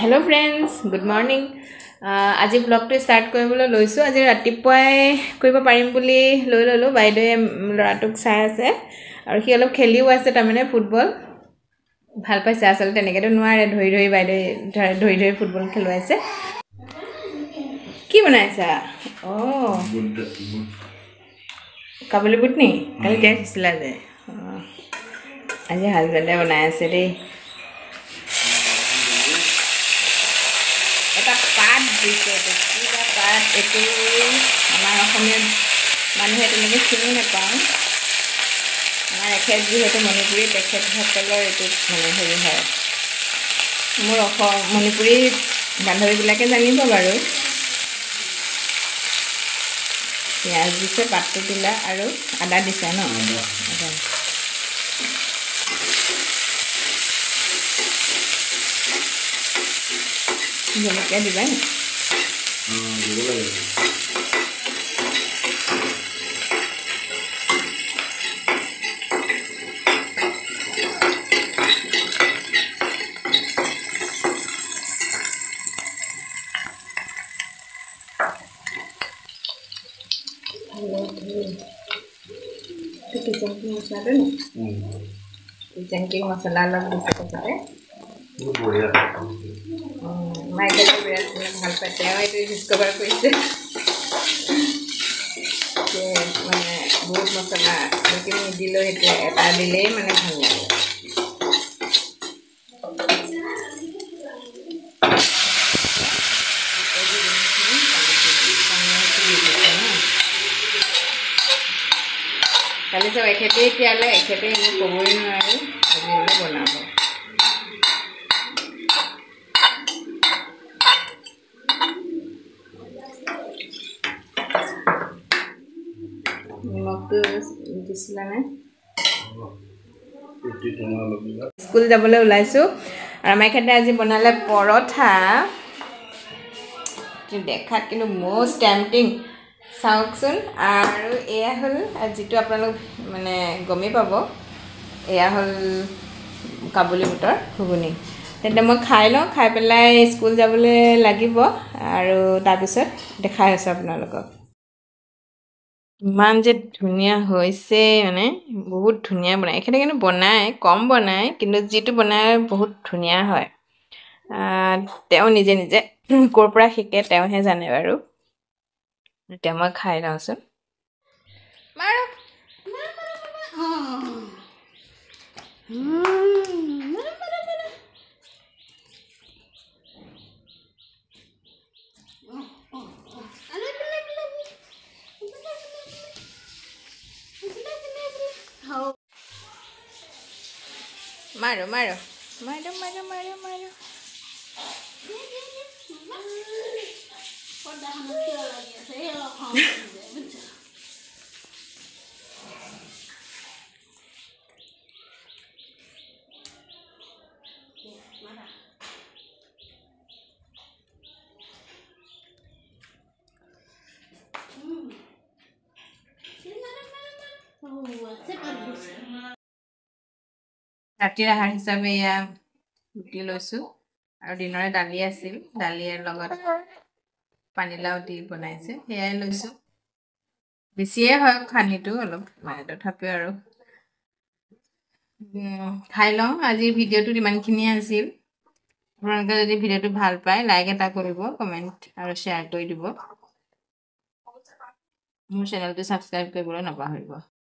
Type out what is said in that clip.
hello friends good morning आज blog तो start কৰিবলৈ লৈছো আজি ৰাতিপুৱাই কৰিব পাৰিম বুলি লৈ ললো বাইদে লৰাটোক চাই আছে আৰু সি অলপ খেলিও আছে তাৰমানে ফুটবল ভাল পাইছে আসলে তেনেকেটো নোৱাৰে ধৰি ধৰি বাইদে ধৰি ফুটবল খেলুৱাইছে কি বনাইছা ও কাবুলি বুট নি কালি দেখিছিলা যে আজি হাজবেণ্ডে বনাই আছে দেই পাত দিছে কিবা পাত এইটো আমাৰ অসমীয়া মানুহে তেনেকৈ চিনি নাপাওঁ আমাৰ এখেত যিহেতু মণিপুৰী তেখেতসকলৰ এইটো মানে হেৰি হয় মোৰ মণিপুৰী বান্ধৱীবিলাকে জানিব বাৰু পিঁয়াজ দিছে পাতটো দিলা আৰু আদা দিছে ন আদা জলকীয়া দিবা নি किचन की मसाला दो किचन की मसाला अलग दिसे कसरे बढ़िया माइकल बिराट ভাল পাইছে আৰু এইটো ডিসকভাৰ কৰিছে যে মানে বহুত মছলা যদি নিদিলেও সেইটো এটা দিলেই মানে ভাল লাগে কালি সব এখেতে এতিয়ালে এখেতে মই ক'বই নোৱাৰো আজি হলে বনাব স্কুল যাবলৈ ওলাইছো আৰু আমাৰ এখেতে আজি বনালে পৰঠা দেখাত কিন্তু মোষ্ট টেম্পটিং চাওকচোন আৰু এয়া হ'ল যিটো আপোনালোক মানে গমেই পাব এয়া হ'ল কাবুলি বুটৰ ঘুগুনি তেন্তে মই খাই লওঁ খাই পেলাই স্কুল যাবলৈ লাগিব আৰু তাৰপিছত দেখাই আছো আপোনালোকক ইমান যে ধুনীয়া হৈছে মানে বহুত ধুনীয়া বনায় এখেতে কিন্তু বনায় কম বনায় কিন্তু যিটো বনায় বহুত ধুনীয়া হয় তেওঁ নিজে নিজে ক'ৰ পৰা শিকে তেওঁহে জানে বাৰু এতিয়া মই খাই লওঁচোন মাৰো मारो मारो मारो मारो मारो मारो ৰাতিৰ আহাৰ হিচাপে এয়া ৰুটি লৈছো আৰু দিনৰে দালি আছিল দালিৰ লগত পানীলাও দি বনাইছে সেয়াই লৈছো বেছিয়ে হয় খানিটো অলপ মানে তথাপিও আৰু খাই লওঁ আজি ভিডিঅ'টো ইমানখিনিয়ে আছিল আপোনালোকে যদি ভিডিঅ'টো ভাল পায় লাইক এটা কৰিব কমেণ্ট আৰু শ্বেয়াৰ কৰি দিব মোৰ চেনেলটো ছাবস্ক্ৰাইব কৰিবলৈ নাপাহৰিব